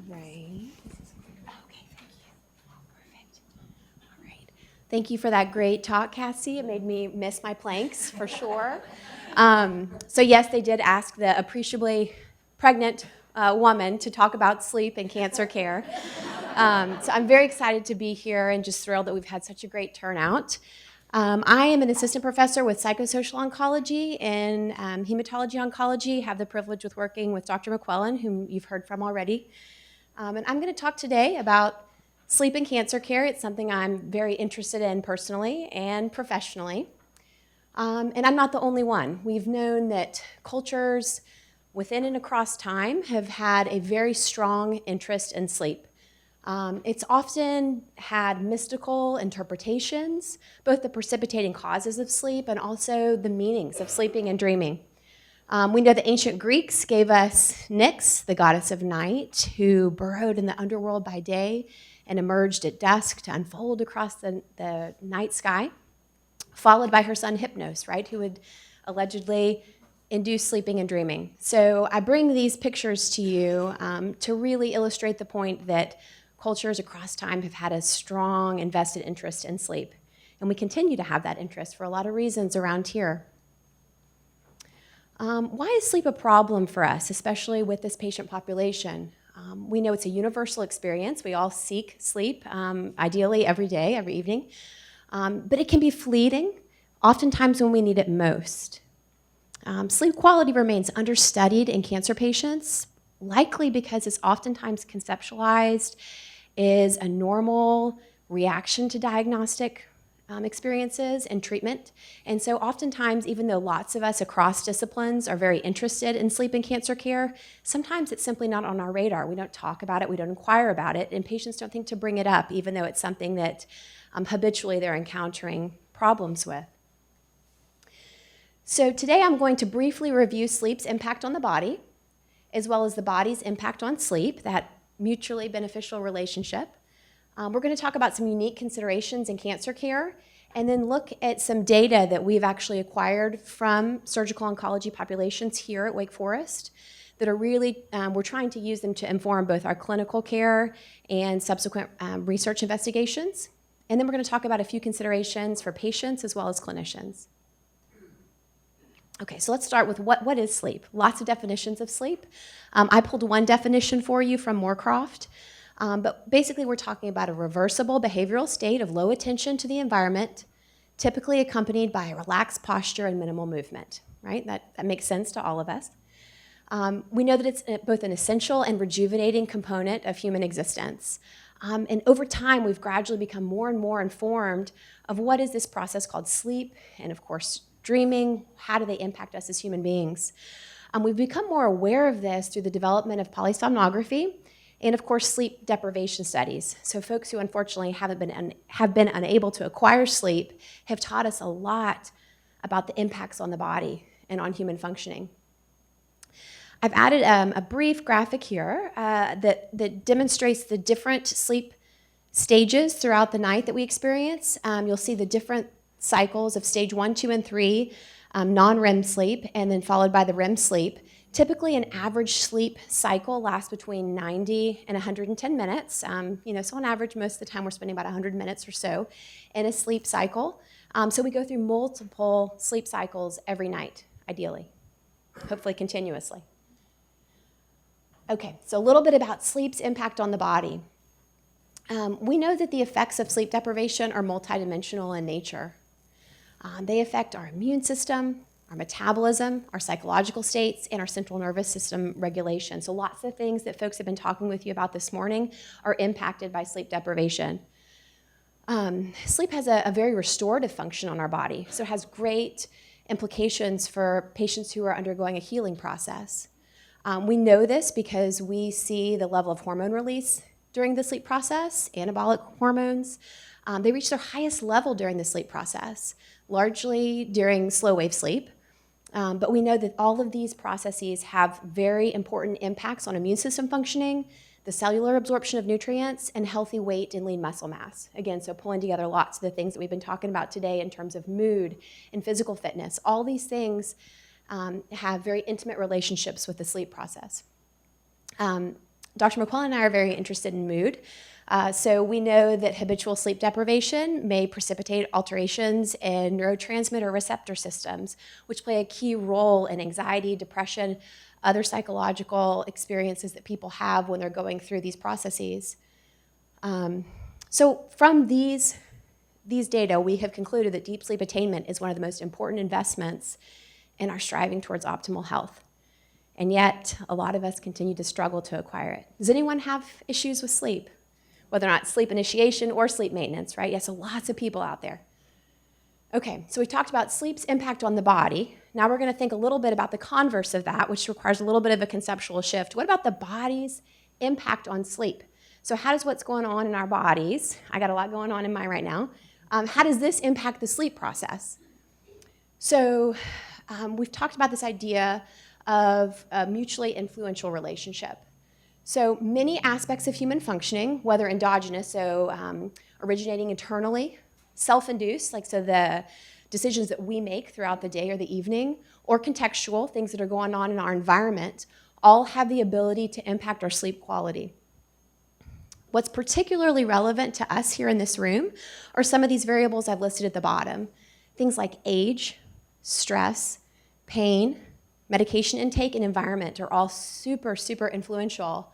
right. Okay, thank you. Perfect. All right. Thank you for that great talk, Cassie. It made me miss my planks for sure. So yes, they did ask the appreciably pregnant woman to talk about sleep and cancer care. So I'm very excited to be here and just thrilled that we've had such a great turnout. I am an assistant professor with Psychosocial Oncology and Hematology Oncology. Have the privilege of working with Dr. McQuillan, whom you've heard from already. And I'm going to talk today about sleep and cancer care. It's something I'm very interested in personally and professionally. And I'm not the only one. We've known that cultures within and across time have had a very strong interest in sleep. It's often had mystical interpretations, both the precipitating causes of sleep and also the meanings of sleeping and dreaming. We know the ancient Greeks gave us Nyx, the goddess of night, who burrowed in the underworld by day and emerged at dusk to unfold across the night sky, followed by her son Hypnos, right, who would allegedly induce sleeping and dreaming. So I bring these pictures to you to really illustrate the point that cultures across time have had a strong invested interest in sleep. And we continue to have that interest for a lot of reasons around here. Why is sleep a problem for us, especially with this patient population? We know it's a universal experience. We all seek sleep, ideally every day, every evening. But it can be fleeting, oftentimes when we need it most. Sleep quality remains understudied in cancer patients, likely because it's oftentimes conceptualized as a normal reaction to diagnostic experiences and treatment. And so oftentimes, even though lots of us across disciplines are very interested in sleep and cancer care, sometimes it's simply not on our radar. We don't talk about it, we don't inquire about it, and patients don't think to bring it up, even though it's something that habitually they're encountering problems with. So today I'm going to briefly review sleep's impact on the body, as well as the body's impact on sleep, that mutually beneficial relationship. We're going to talk about some unique considerations in cancer care, and then look at some data that we've actually acquired from surgical oncology populations here at Wake Forest that are really, we're trying to use them to inform both our clinical care and subsequent research investigations. And then we're going to talk about a few considerations for patients as well as clinicians. Okay, so let's start with what is sleep? Lots of definitions of sleep. I pulled one definition for you from Moorcroft, but basically we're talking about a reversible behavioral state of low attention to the environment, typically accompanied by a relaxed posture and minimal movement, right? That makes sense to all of us. We know that it's both an essential and rejuvenating component of human existence. And over time, we've gradually become more and more informed of what is this process called sleep, and of course, dreaming. How do they impact us as human beings? We've become more aware of this through the development of polysomnography and, of course, sleep deprivation studies. So folks who unfortunately have been unable to acquire sleep have taught us a lot about the impacts on the body and on human functioning. I've added a brief graphic here that demonstrates the different sleep stages throughout the night that we experience. You'll see the different cycles of stage 1, 2, and 3, non-REM sleep, and then followed by the REM sleep. Typically, an average sleep cycle lasts between 90 and 110 minutes. So on average, most of the time we're spending about 100 minutes or so in a sleep cycle. So we go through multiple sleep cycles every night, ideally, hopefully continuously. Okay, so a little bit about sleep's impact on the body. We know that the effects of sleep deprivation are multidimensional in nature. They affect our immune system, our metabolism, our psychological states, and our central nervous system regulation. So lots of things that folks have been talking with you about this morning are impacted by sleep deprivation. Sleep has a very restorative function on our body, so it has great implications for patients who are undergoing a healing process. We know this because we see the level of hormone release during the sleep process, anabolic hormones. They reach their highest level during the sleep process, largely during slow wave sleep. But we know that all of these processes have very important impacts on immune system functioning, the cellular absorption of nutrients, and healthy weight and lean muscle mass. Again, so pulling together lots of the things that we've been talking about today in terms of mood and physical fitness. All these things have very intimate relationships with the sleep process. Dr. McQuillan and I are very interested in mood. So we know that habitual sleep deprivation may precipitate alterations in neurotransmitter receptor systems, which play a key role in anxiety, depression, other psychological experiences that people have when they're going through these processes. So from these data, we have concluded that deep sleep attainment is one of the most important investments in our striving towards optimal health. And yet, a lot of us continue to struggle to acquire it. Does anyone have issues with sleep? Whether or not sleep initiation or sleep maintenance, right? Yes, so lots of people out there. Okay, so we talked about sleep's impact on the body. Now we're going to think a little bit about the converse of that, which requires a little bit of a conceptual shift. What about the body's impact on sleep? So how does what's going on in our bodies, I got a lot going on in mine right now, how does this impact the sleep process? So we've talked about this idea of a mutually influential relationship. So many aspects of human functioning, whether endogenous, so originating internally, self-induced, like so the decisions that we make throughout the day or the evening, or contextual, things that are going on in our environment, all have the ability to impact our sleep quality. What's particularly relevant to us here in this room are some of these variables I've listed at the bottom. Things like age, stress, pain, medication intake, and environment are all super, super influential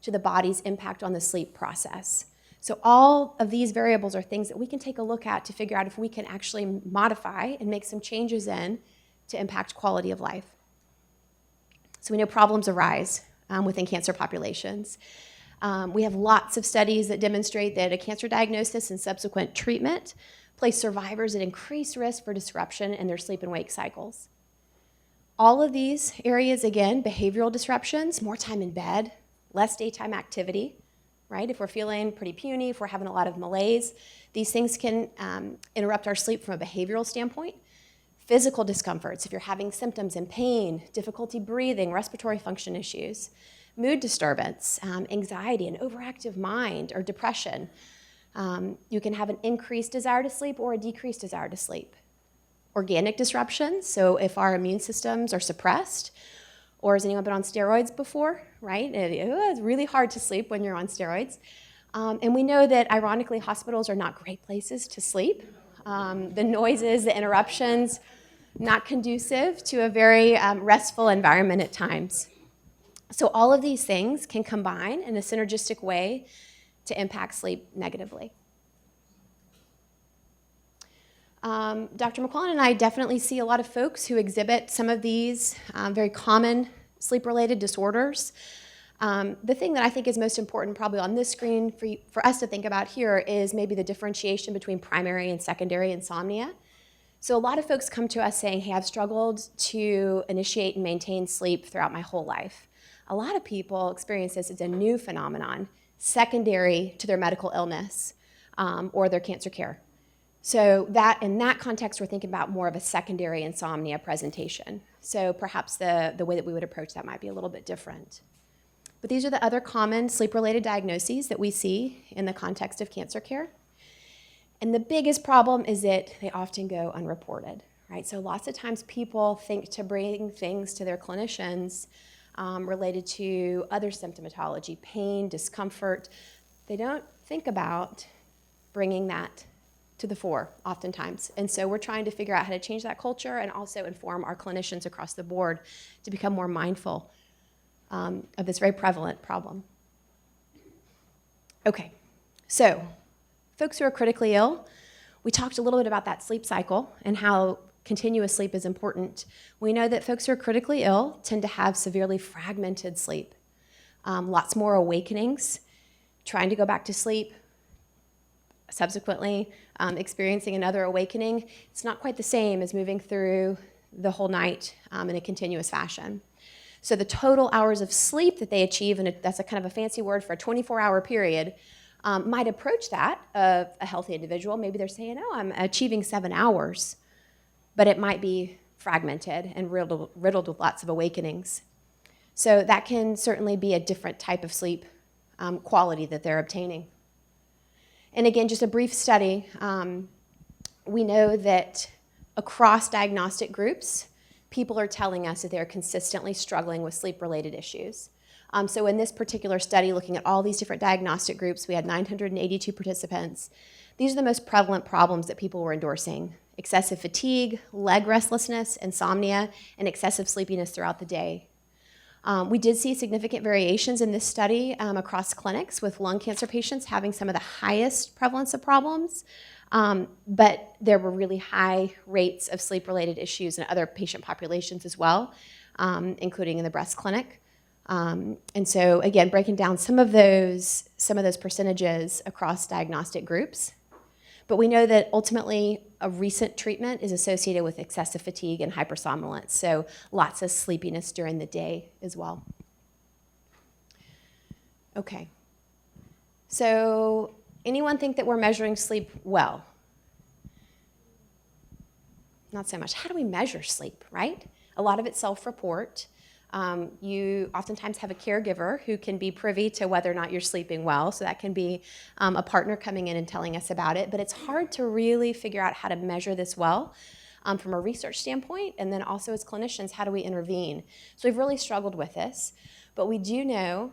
to the body's impact on the sleep process. So all of these variables are things that we can take a look at to figure out if we can actually modify and make some changes in to impact quality of life. So we know problems arise within cancer populations. We have lots of studies that demonstrate that a cancer diagnosis and subsequent treatment place survivors at increased risk for disruption in their sleep and wake cycles. All of these areas, again, behavioral disruptions, more time in bed, less daytime activity, right? If we're feeling pretty puny, if we're having a lot of malaise, these things can interrupt our sleep from a behavioral standpoint. Physical discomforts, if you're having symptoms and pain, difficulty breathing, respiratory function issues, mood disturbance, anxiety, an overactive mind, or depression. You can have an increased desire to sleep or a decreased desire to sleep. Organic disruptions, so if our immune systems are suppressed, or has anyone been on steroids before, right? It's really hard to sleep when you're on steroids. And we know that, ironically, hospitals are not great places to sleep. The noises, the interruptions, not conducive to a very restful environment at times. So all of these things can combine in a synergistic way to impact sleep negatively. Dr. McQuillan and I definitely see a lot of folks who exhibit some of these very common sleep-related disorders. The thing that I think is most important probably on this screen for us to think about here is maybe the differentiation between primary and secondary insomnia. So a lot of folks come to us saying, hey, I've struggled to initiate and maintain sleep throughout my whole life. A lot of people experience this as a new phenomenon, secondary to their medical illness or their cancer care. So that in that context, we're thinking about more of a secondary insomnia presentation. So perhaps the way that we would approach that might be a little bit different. But these are the other common sleep-related diagnoses that we see in the context of cancer care. And the biggest problem is that they often go unreported, right? So lots of times people think to bring things to their clinicians related to other symptomatology, pain, discomfort. They don't think about bringing that to the fore oftentimes. And so we're trying to figure out how to change that culture and also inform our clinicians across the board to become more mindful of this very prevalent problem. Okay, so folks who are critically ill, we talked a little bit about that sleep cycle and how continuous sleep is important. We know that folks who are critically ill tend to have severely fragmented sleep, lots more awakenings, trying to go back to sleep, subsequently experiencing another awakening. It's not quite the same as moving through the whole night in a continuous fashion. So the total hours of sleep that they achieve, and that's a kind of a fancy word for a 24-hour period, might approach that of a healthy individual. Maybe they're saying, oh, I'm achieving 7 hours, but it might be fragmented and riddled with lots of awakenings. So that can certainly be a different type of sleep quality that they're obtaining. And again, just a brief study, we know that across diagnostic groups, people are telling us that they're consistently struggling with sleep-related issues. So in this particular study, looking at all these different diagnostic groups, we had 982 participants. These are the most prevalent problems that people were endorsing: excessive fatigue, leg restlessness, insomnia, and excessive sleepiness throughout the day. We did see significant variations in this study across clinics, with lung cancer patients having some of the highest prevalence of problems, but there were really high rates of sleep-related issues in other patient populations as well, including in the breast clinic. And so again, breaking down some of those percentages across diagnostic groups. But we know that ultimately a recent treatment is associated with excessive fatigue and hypersomnolence, so lots of sleepiness during the day as well. Okay, so anyone think that we're measuring sleep well? Not so much. How do we measure sleep, right? A lot of it's self-report. You oftentimes have a caregiver who can be privy to whether or not you're sleeping well, so that can be a partner coming in and telling us about it, but it's hard to really figure out how to measure this well from a research standpoint, and then also as clinicians, how do we intervene? So we've really struggled with this, but we do know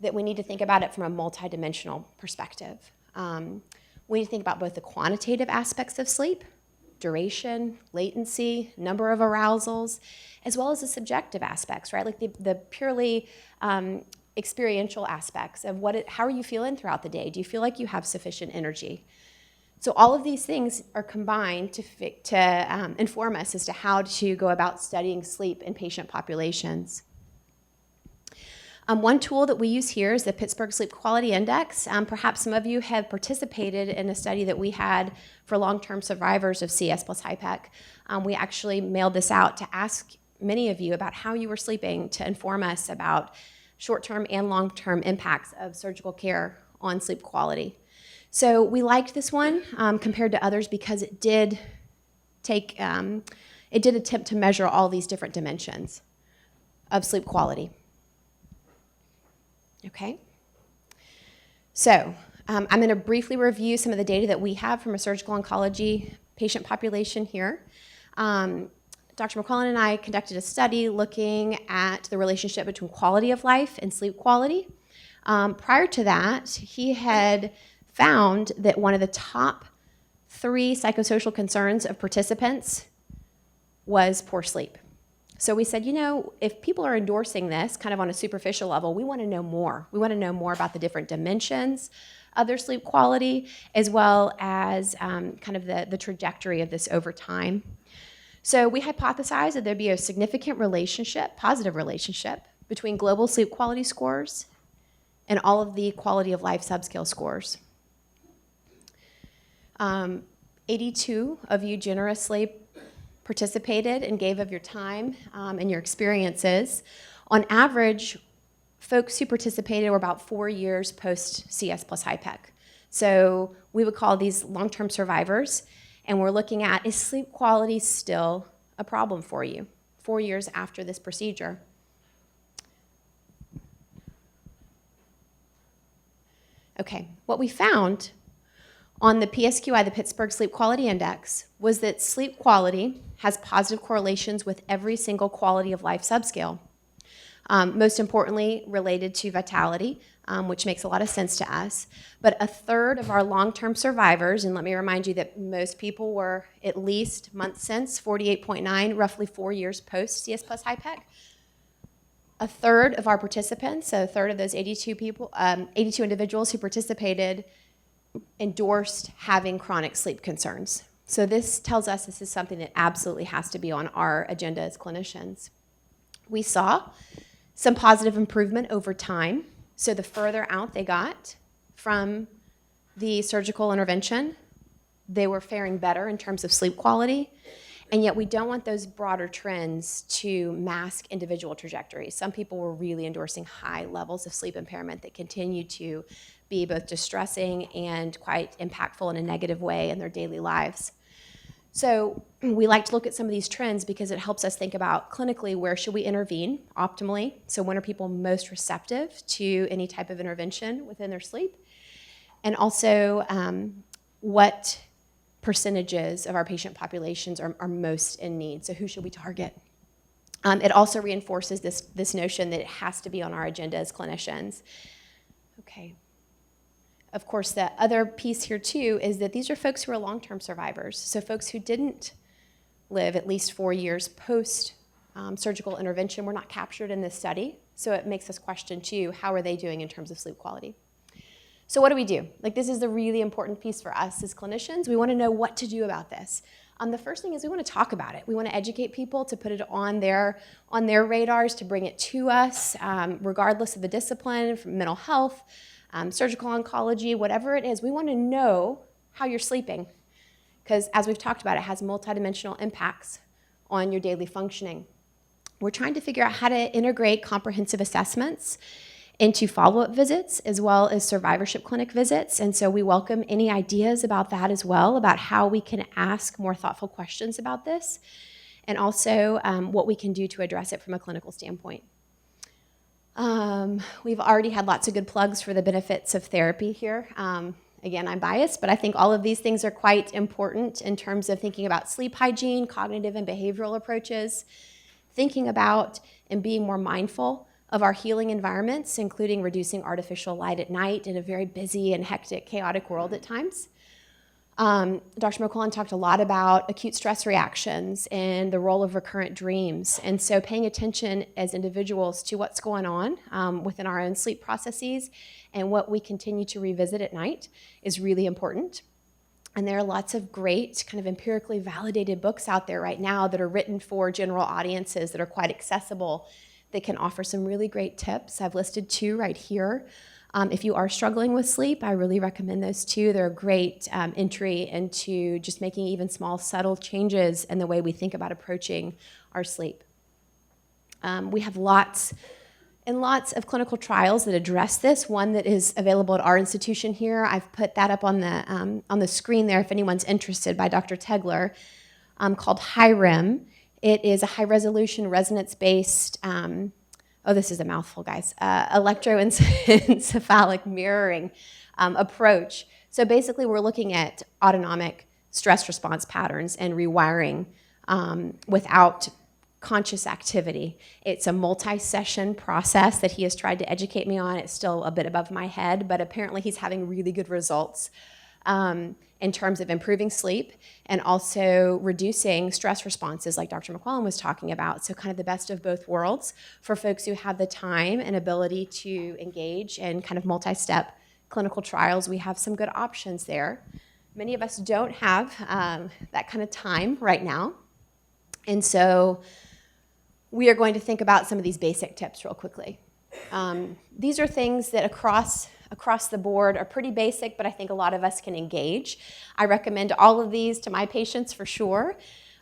that we need to think about it from a multidimensional perspective. We need to think about both the quantitative aspects of sleep, duration, latency, number of arousals, as well as the subjective aspects, right? Like the purely experiential aspects of how are you feeling throughout the day? Do you feel like you have sufficient energy? So all of these things are combined to inform us as to how to go about studying sleep in patient populations. One tool that we use here is the Pittsburgh Sleep Quality Index. Perhaps some of you have participated in a study that we had for long-term survivors of CS plus HIPEC. We actually mailed this out to ask many of you about how you were sleeping, to inform us about short-term and long-term impacts of surgical care on sleep quality. So we liked this one compared to others because it did attempt to measure all these different dimensions of sleep quality. Okay, so I'm going to briefly review some of the data that we have from a surgical oncology patient population here. Dr. McClellan and I conducted a study looking at the relationship between quality of life and sleep quality. Prior to that, he had found that one of the top 3 psychosocial concerns of participants was poor sleep. So we said, if people are endorsing this kind of on a superficial level, we want to know more. We want to know more about the different dimensions of their sleep quality, as well as kind of the trajectory of this over time. So we hypothesized that there'd be a significant relationship, positive relationship, between global sleep quality scores and all of the quality of life subscale scores. 82 of you generously participated and gave of your time and your experiences. On average, folks who participated were about 4 years post CS plus HIPEC. So we would call these long-term survivors, and we're looking at, is sleep quality still a problem for you 4 years after this procedure? Okay, what we found on the PSQI, the Pittsburgh Sleep Quality Index, was that sleep quality has positive correlations with every single quality of life subscale. Most importantly, related to vitality, which makes a lot of sense to us. But a third of our long-term survivors, and let me remind you that most people were at least months since, 48.9, roughly 4 years post CS plus HIPEC. A third of our participants, so a third of those 82 individuals who participated, endorsed having chronic sleep concerns. So this tells us this is something that absolutely has to be on our agenda as clinicians. We saw some positive improvement over time. So the further out they got from the surgical intervention, they were faring better in terms of sleep quality. And yet we don't want those broader trends to mask individual trajectories. Some people were really endorsing high levels of sleep impairment that continue to be both distressing and quite impactful in a negative way in their daily lives. So we like to look at some of these trends because it helps us think about clinically where should we intervene optimally. So when are people most receptive to any type of intervention within their sleep? And also what percentages of our patient populations are most in need. So who should we target? It also reinforces this notion that it has to be on our agenda as clinicians. Okay. Of course, the other piece here too is that these are folks who are long-term survivors. So folks who didn't live at least 4 years post surgical intervention were not captured in this study. So it makes us question too, how are they doing in terms of sleep quality? So what do we do? Like, this is the really important piece for us as clinicians. We want to know what to do about this. The first thing is we want to talk about it. We want to educate people to put it on their radars, to bring it to us, regardless of the discipline, from mental health, surgical oncology, whatever it is. We want to know how you're sleeping, because as we've talked about, it has multidimensional impacts on your daily functioning. We're trying to figure out how to integrate comprehensive assessments into follow-up visits as well as survivorship clinic visits. And so we welcome any ideas about that as well, about how we can ask more thoughtful questions about this, and also what we can do to address it from a clinical standpoint. We've already had lots of good plugs for the benefits of therapy here. Again, I'm biased, but I think all of these things are quite important in terms of thinking about sleep hygiene, cognitive and behavioral approaches, thinking about and being more mindful of our healing environments, including reducing artificial light at night in a very busy and hectic, chaotic world at times. Dr. McQuillan talked a lot about acute stress reactions and the role of recurrent dreams. And so paying attention as individuals to what's going on within our own sleep processes and what we continue to revisit at night is really important. And there are lots of great kind of empirically validated books out there right now that are written for general audiences that are quite accessible. They can offer some really great tips. I've listed 2 right here. If you are struggling with sleep, I really recommend those 2. They're a great entry into just making even small, subtle changes in the way we think about approaching our sleep. We have lots and lots of clinical trials that address this. One that is available at our institution here, I've put that up on the screen there if anyone's interested, by Dr. Tegler, called HIREM. It is a high-resolution, resonance-based, this is a mouthful, guys, electroencephalic mirroring approach. So basically, we're looking at autonomic stress response patterns and rewiring without conscious activity. It's a multi-session process that he has tried to educate me on. It's still a bit above my head, but apparently he's having really good results in terms of improving sleep and also reducing stress responses like Dr. McQuillan was talking about. So kind of the best of both worlds for folks who have the time and ability to engage in kind of multi-step clinical trials. We have some good options there. Many of us don't have that kind of time right now. And so we are going to think about some of these basic tips real quickly. These are things that across the board are pretty basic, but I think a lot of us can engage. I recommend all of these to my patients for sure.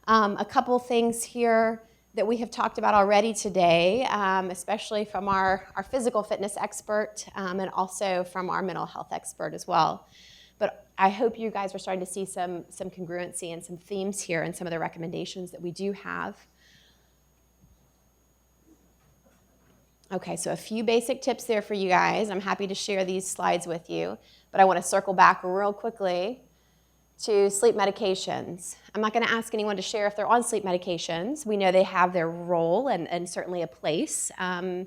A couple things here that we have talked about already today, especially from our physical fitness expert and also from our mental health expert as well. But I hope you guys are starting to see some congruency and some themes here and some of the recommendations that we do have. Okay, so a few basic tips there for you guys. I'm happy to share these slides with you, but I want to circle back real quickly to sleep medications. I'm not going to ask anyone to share if they're on sleep medications. We know they have their role and certainly a place. A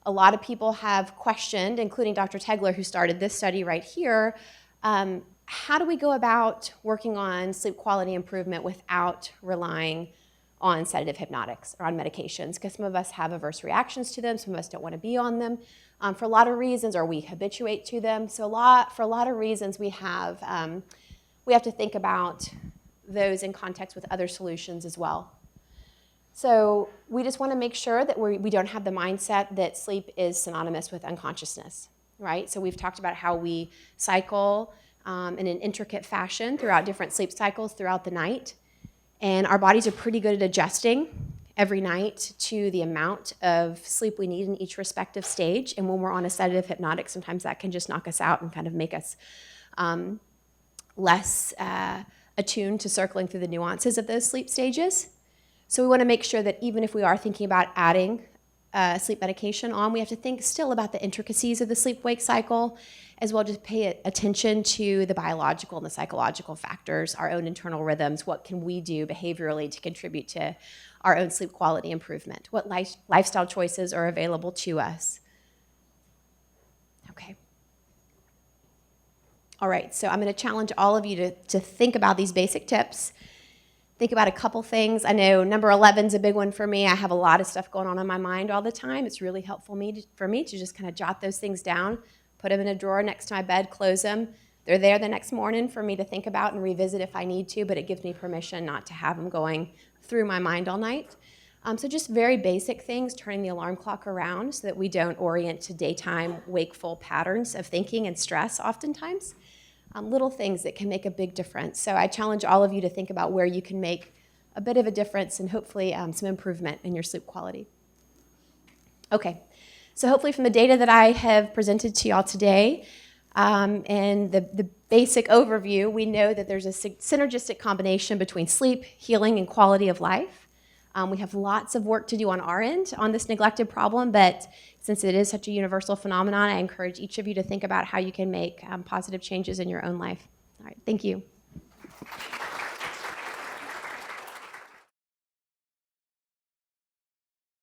lot of people have questioned, including Dr. Tegler, who started this study right here, how do we go about working on sleep quality improvement without relying on sedative hypnotics or on medications? Because some of us have adverse reactions to them, some of us don't want to be on them for a lot of reasons, or we habituate to them. So for a lot of reasons, we have to think about those in context with other solutions as well. So we just want to make sure that we don't have the mindset that sleep is synonymous with unconsciousness, right? So we've talked about how we cycle in an intricate fashion throughout different sleep cycles throughout the night. And our bodies are pretty good at adjusting every night to the amount of sleep we need in each respective stage. And when we're on a sedative hypnotic, sometimes that can just knock us out and kind of make us less attuned to circling through the nuances of those sleep stages. So we want to make sure that even if we are thinking about adding sleep medication on, we have to think still about the intricacies of the sleep-wake cycle, as well as pay attention to the biological and the psychological factors, our own internal rhythms. What can we do behaviorally to contribute to our own sleep quality improvement? What lifestyle choices are available to us? Okay. All right, so I'm going to challenge all of you to think about these basic tips. Think about a couple things. I know number 11 is a big one for me. I have a lot of stuff going on in my mind all the time. It's really helpful for me to just kind of jot those things down, put them in a drawer next to my bed, close them. They're there the next morning for me to think about and revisit if I need to, but it gives me permission not to have them going through my mind all night. So just very basic things, turning the alarm clock around so that we don't orient to daytime wakeful patterns of thinking and stress oftentimes. Little things that can make a big difference. So I challenge all of you to think about where you can make a bit of a difference and hopefully some improvement in your sleep quality. Okay, so hopefully from the data that I have presented to y'all today and the basic overview, we know that there's a synergistic combination between sleep, healing, and quality of life. We have lots of work to do on our end on this neglected problem, but since it is such a universal phenomenon, I encourage each of you to think about how you can make positive changes in your own life. All right, thank you.